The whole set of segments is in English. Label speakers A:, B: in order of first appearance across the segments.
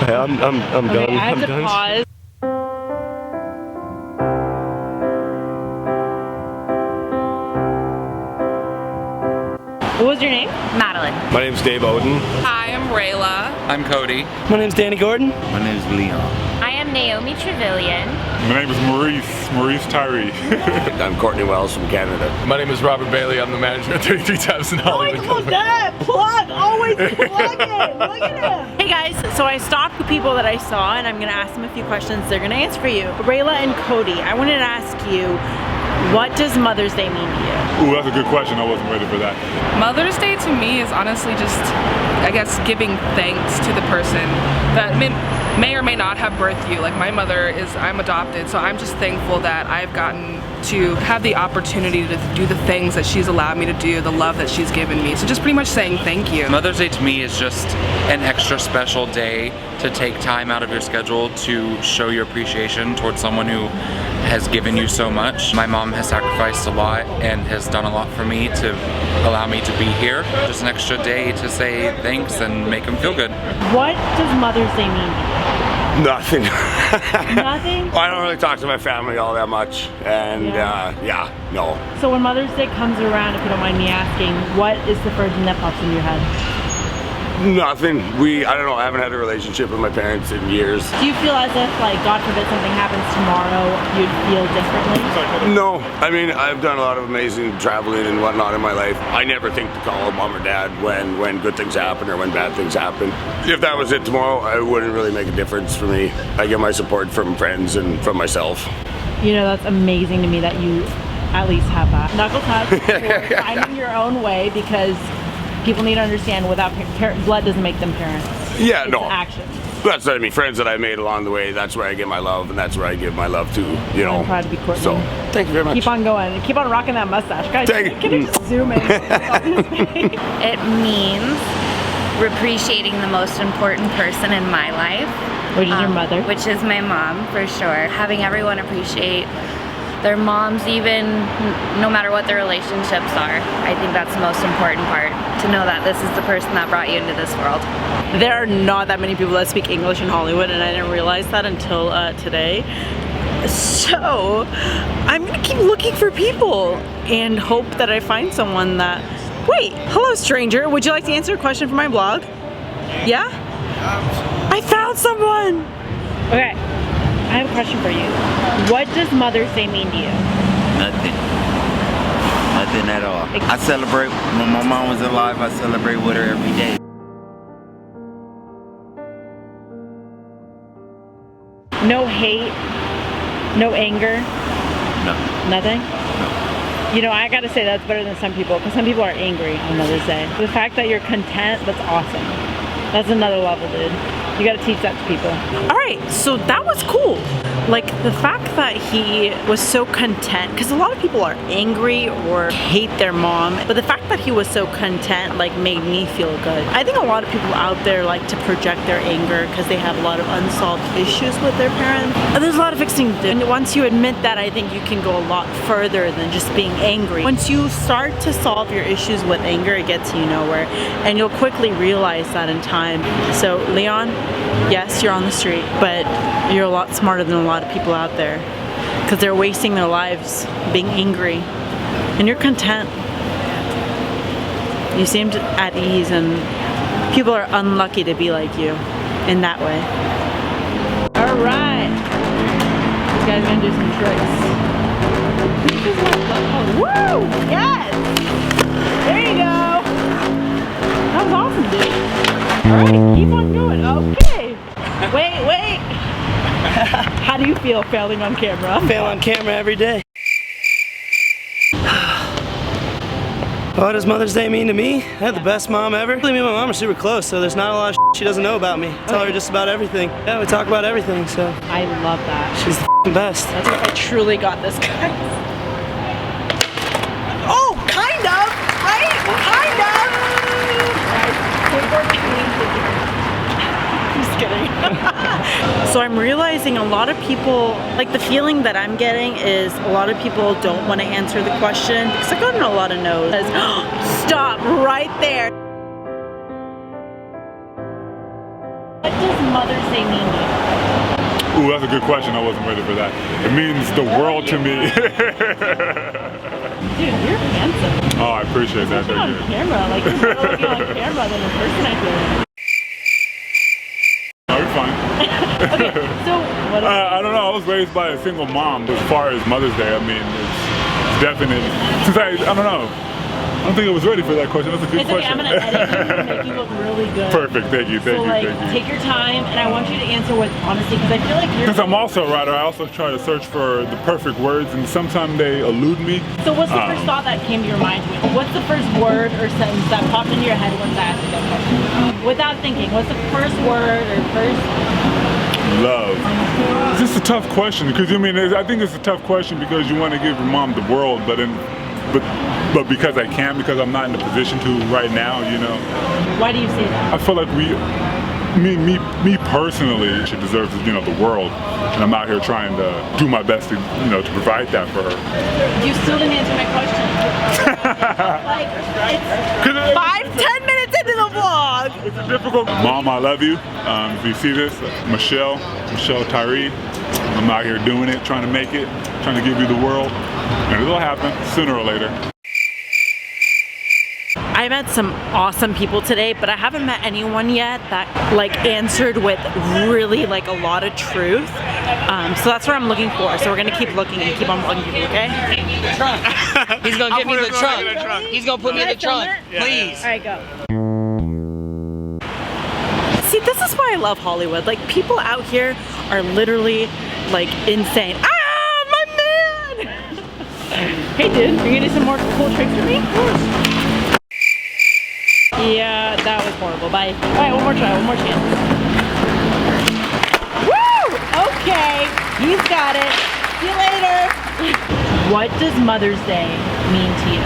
A: I'm done.
B: I have
A: I'm
B: to
A: done.
B: pause. What was your name?
C: Madeline.
A: My name's Dave Oden.
D: Hi, I'm Rayla.
E: I'm Cody.
F: My name's Danny Gordon.
G: My name's Leon.
C: I am Naomi Trevelyan.
H: My name is Maurice Tyree.
A: I'm Courtney Wells from Canada.
H: My name is Robert Bailey. I'm the manager at 33 Tabs in Hollywood.
B: I love that! Plug! Always plugging! Look at him! Hey guys, so I stopped the people that I saw and I'm gonna ask them a few questions they're gonna answer for you. Rayla and Cody, I wanted to ask you, what does Mother's Day mean to you?
H: Ooh, that's a good question. I wasn't ready for that.
D: Mother's Day to me is honestly just, I guess, giving thanks to the person that may or may not have birthed you. Like my mother I'm adopted, so I'm just thankful that I've gotten to have the opportunity to do the things that she's allowed me to do, the love that she's given me. So just pretty much saying thank you.
E: Mother's Day to me is just an extra special day to take time out of your schedule to show your appreciation towards someone who has given you so much. My mom has sacrificed a lot and has done a lot for me to allow me to be here. Just an extra day to say thanks and make them feel good.
B: What does Mother's Day mean to you?
A: Nothing.
B: Nothing?
A: I don't really talk to my family all that much, and no.
B: So when Mother's Day comes around, if you don't mind me asking, what is the first thing that pops in your head?
A: Nothing. I don't know, I haven't had a relationship with my parents in years.
B: Do you feel as if, like, God forbid something happens tomorrow, you'd feel differently?
A: No, I mean, I've done a lot of amazing traveling and whatnot in my life. I never think to call mom or dad when good things happen or when bad things happen. If that was it tomorrow, it wouldn't really make a difference for me. I get my support from friends and from myself.
B: You know, that's amazing to me that you at least have that. Knuckle tap for finding your own way, because people need to understand without blood doesn't make them parents.
A: Yeah,
B: it's
A: no.
B: Action.
A: That's what I mean. Friends that I made along the way, that's where I get my love, and that's where I give my love to, you know.
B: I'm proud to be Courtney.
A: So, thank you very much.
B: Keep on going. Keep on rocking that mustache. Guys, can you just zoom in?
C: It means appreciating the most important person in my life.
B: Which is your mother?
C: Which is my mom, for sure. Having everyone appreciate their moms, even no matter what their relationships are. I think that's the most important part, to know that this is the person that brought you into this world.
B: There are not that many people that speak English in Hollywood, and I didn't realize that until today. So I'm gonna keep looking for people and hope that I find someone that... Wait, hello stranger, would you like to answer a question for my blog? Yeah? I found someone! Okay. I have a question for you. What does Mother's Day mean to you?
G: Nothing. Nothing at all. I celebrate, when my mom was alive, I celebrate with her every day.
B: No hate? No anger?
G: No.
B: Nothing?
G: No.
B: You know, I gotta say that's better than some people, because some people are angry on Mother's Day. The fact that you're content, that's awesome. That's another level, dude. You gotta teach that to people. All right, so that was cool. Like the fact that he was so content, because a lot of people are angry or hate their mom, but the fact that he was so content like made me feel good. I think a lot of people out there like to project their anger because they have a lot of unsolved issues with their parents. And there's a lot of fixing to do. And once you admit that, I think you can go a lot further than just being angry. Once you start to solve your issues with anger, it gets you nowhere. And you'll quickly realize that in time. So Leon, yes, you're on the street, but you're a lot smarter than a lot of people out there, because they're wasting their lives being angry, and you're content. You seem at ease, and people are unlucky to be like you in that way. All right, this guy's gonna do some tricks. This is my woo! Yes! There you go! That was awesome, dude. All right, keep on going. Okay. Wait. How do you feel failing on camera?
F: I fail on camera every day. What does Mother's Day mean to me? I had the best mom ever. Me and my mom are super close, so there's not a lot of she doesn't know about me. I tell her just about everything. Yeah, we talk about everything, so.
B: I love that.
F: She's the best.
B: That's if I truly got this guy. Oh, kind of, right? Kind of. Just kidding. So I'm realizing a lot of people, like the feeling that I'm getting is a lot of people don't want to answer the question, because I've gotten a lot of no's. Stop right there. What does Mother's Day mean to you?
H: Ooh, that's a good question. I wasn't ready for that. It means the world to me.
B: Dude, you're handsome.
H: Oh, I appreciate that.
B: Especially on camera. Like, you're better looking on camera than in person, I feel like.
H: No, you're fine.
B: Okay, so what is
H: I don't know. I was raised by a single mom. As far as Mother's Day, I mean, it's definite. Since I don't know. I don't think I was ready for that question. That's a good
B: It's okay,
H: question.
B: I'm gonna edit you and make you look really good.
H: Perfect. Thank you. Thank
B: So
H: you.
B: like,
H: Thank you.
B: take your time, and I want you to answer with honesty, because I feel like you're...
H: Since I'm also a writer, I also try to search for the perfect words, and sometimes they elude me.
B: So what's the first thought that came to your mind? What's the first word or sentence that popped into your head once I asked you that question? Without thinking, what's the first word or first...
H: Love. It's just a tough question, because I mean, I think it's a tough question because you want to give your mom the world, but but because I can't, because I'm not in a position to right now, you know.
B: Why do you say that?
H: I feel like me personally, she deserves, you know, the world, and I'm out here trying to do my best to, you know, to provide that for her.
B: You still didn't answer my question. Like, it's 5-10 minutes into the vlog.
H: It's a difficult. Mom, I love you. If you see this, Michelle Tyree, I'm out here doing it, trying to make it, trying to give you the world, and it'll happen sooner or later.
B: I met some awesome people today, but I haven't met anyone yet that like answered with really like a lot of truth. So that's what I'm looking for. So we're gonna keep looking and keep on looking, okay?
I: He's gonna give me the trunk. He's gonna put me in the trunk. Please.
B: All right, go. See, this is why I love Hollywood. Like, people out here are literally like insane. Ah, my man! Hey, dude, are you gonna do some more cool tricks for me? Of course. Yeah, that was horrible. Bye. All right, one more try, one more chance. Woo! Okay, he's got it. See you later. What does Mother's Day mean to you?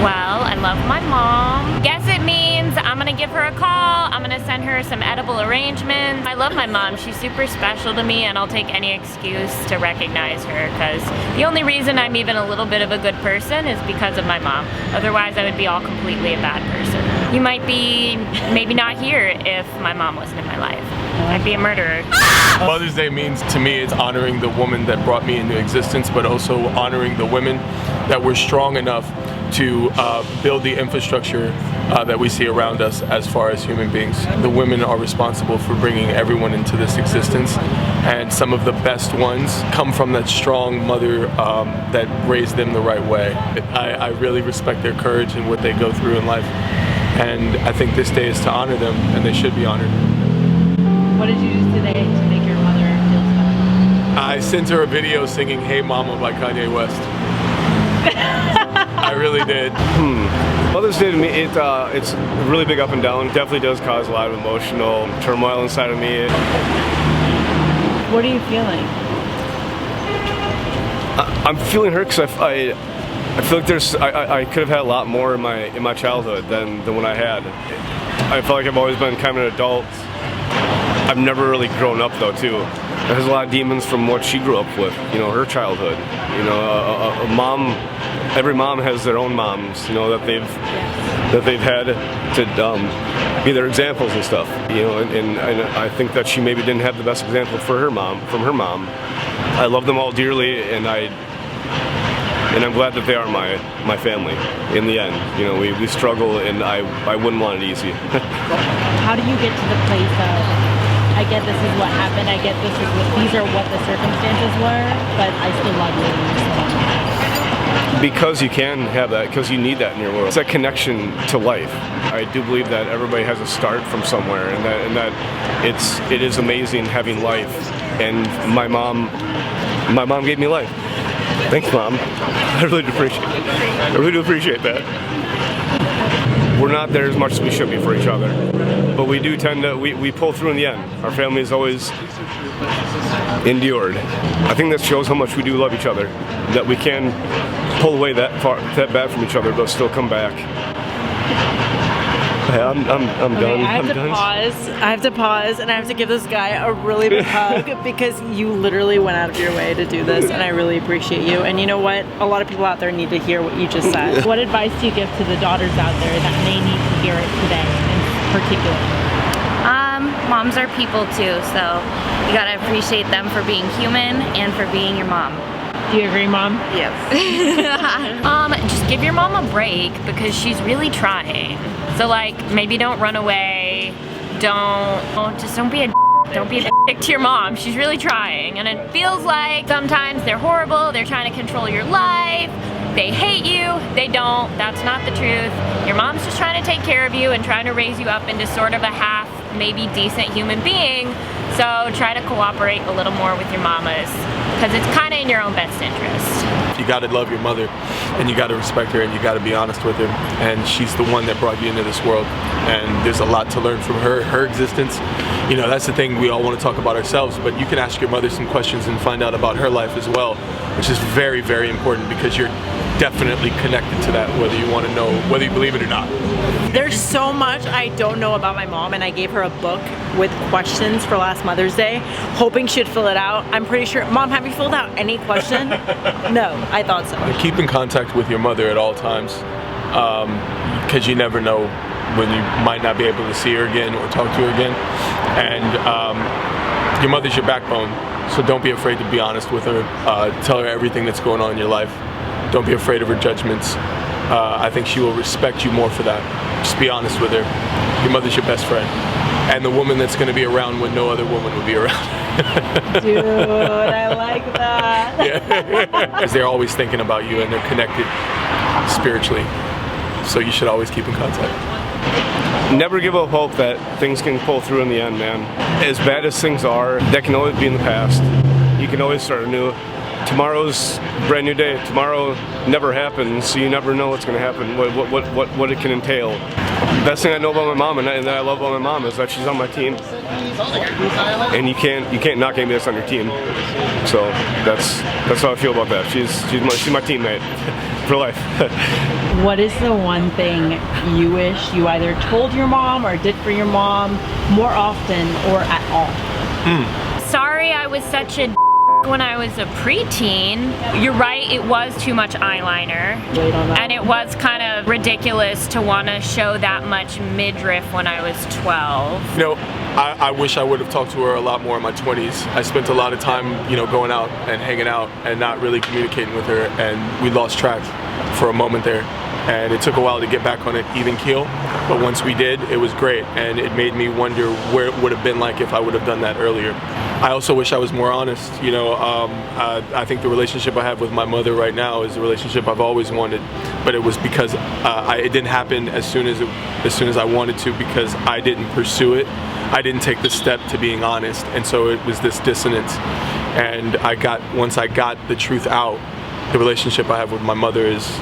C: Well, I love my mom. Guess it means I'm gonna give her a call. I'm gonna send her some edible arrangements. I love my mom. She's super special to me, and I'll take any excuse to recognize her, because the only reason I'm even a little bit of a good person is because of my mom. Otherwise, I would be all completely a bad person. You might be maybe not here if my mom wasn't in my life. I'd be a murderer.
J: Mother's Day means to me it's honoring the woman that brought me into existence, but also honoring the women that were strong enough to build the infrastructure that we see around us as far as human beings. The women are responsible for bringing everyone into this existence, and some of the best ones come from that strong mother that raised them the right way. I really respect their courage and what they go through in life, and I think this day is to honor them, and they should be honored.
B: What did you do today to make your mother feel special?
J: I sent her a video singing Hey Mama by Kanye West. I really did.
A: Mother's Day to me, it's really big up and down. It definitely does cause a lot of emotional turmoil inside of me.
B: What are you feeling?
A: I'm feeling hurt because I feel like I could have had a lot more in my childhood than when I had. I feel like I've always been kind of an adult. I've never really grown up though too. There's a lot of demons from what she grew up with, you know, her childhood. You know, a mom, every mom has their own moms, you know, that they've had to be their examples and stuff. You know, and I think that she maybe didn't have the best example from her mom. I love them all dearly, and I'm glad that they are my family in the end. You know, we struggle, and I wouldn't want it easy.
B: How do you get to the place of, I get this is what happened, I get these are what the circumstances were, but I still love you?
A: Because you can have that, because you need that in your world. It's a connection to life. I do believe that everybody has a start from somewhere, and that it is amazing having life. And my mom gave me life. Thanks, Mom. I really do appreciate it. I really do appreciate that. We're not there as much as we should be for each other, but we do tend to, we pull through in the end. Our family has always endured. I think that shows how much we do love each other, that we can pull away that bad from each other, but still come back. Yeah, I'm done.
B: I have to pause, and I have to give this guy a really big hug, because you literally went out of your way to do this, and I really appreciate you. And you know what? A lot of people out there need to hear what you just said. What advice do you give to the daughters out there that may need to hear it today in particular?
C: Mom, Moms are people too, so you gotta appreciate them for being human and for being your mom.
B: Do you agree, Mom?
C: Yes. Just give your mom a break because she's really trying. So like, maybe don't run away. Don't be a don't be a dick to your mom. She's really trying. And it feels like sometimes they're horrible. They're trying to control your life. They hate you. They don't. That's not the truth. Your mom's just trying to take care of you and trying to raise you up into sort of a half, maybe decent human being. So try to cooperate a little more with your mamas because it's kind of in your own best interest.
J: You gotta love your mother and you gotta respect her and you gotta be honest with her. And she's the one that brought you into this world. And there's a lot to learn from her existence. You know, that's the thing, we all want to talk about ourselves, but you can ask your mother some questions and find out about her life as well, which is very, very important because you're definitely connected to that, whether you want to know, whether you believe it or not.
B: There's so much I don't know about my mom, and I gave her a book with questions for last Mother's Day, hoping she'd fill it out. I'm pretty sure. Mom, have you filled out any question? No, I thought so.
J: Keep in contact with your mother at all times, because you never know when you might not be able to see her again or talk to her again. And your mother's your backbone, so don't be afraid to be honest with her. Tell her everything that's going on in your life. Don't be afraid of her judgments. I think she will respect you more for that. Just be honest with her. Your mother's your best friend. And the woman that's going to be around when no other woman will be around.
B: Dude, I like that.
J: Yeah. Because they're always thinking about you and they're connected spiritually. So you should always keep in contact.
K: Never give up hope that things can pull through in the end, man. As bad as things are, that can always be in the past. You can always start anew. Tomorrow's a brand new day. Tomorrow never happens, so you never know what's going to happen, what it can entail. Best thing I know about my mom and that I love about my mom is that she's on my team, and you can't knock anybody that's on your team. So that's how I feel about that. She's my teammate for life.
B: What is the one thing you wish you either told your mom or did for your mom more often or at all?
C: Sorry I was such a when I was a preteen. You're right, it was too much eyeliner. And it was kind of ridiculous to want to show that much midriff when I was 12.
J: You know, I wish I would have talked to her a lot more in my 20s. I spent a lot of time, you know, going out and hanging out and not really communicating with her, and we lost track for a moment there. And it took a while to get back on an even keel, but once we did, it was great, and it made me wonder where it would have been like if I would have done that earlier. I also wish I was more honest. You know, I think the relationship I have with my mother right now is the relationship I've always wanted, but it was because it didn't happen as soon as I wanted to, because I didn't pursue it. I didn't take the step to being honest, and so it was this dissonance. And once I got the truth out, the relationship I have with my mother is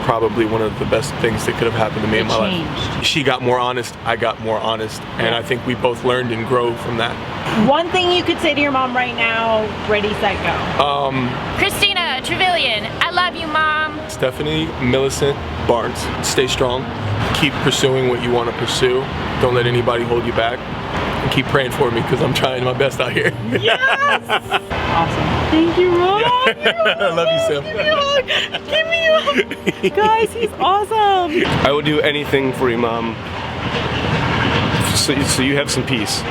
J: probably one of the best things that could have happened to me in my life. She got more honest, I got more honest, and I think we both learned and grow from that.
B: One thing you could say to your mom right now, ready, set, go.
C: Christina Trevelyan, I love you, Mom.
J: Stephanie Millicent Barnes, stay strong. Keep pursuing what you want to pursue. Don't let anybody hold you back. And keep praying for me because I'm trying my best out here.
B: Yes! Awesome. Thank you, Mom.
J: Yeah. I love you, Sam.
B: Give me a hug. Guys, he's awesome.
K: I would do anything for you, Mom, so you have some peace.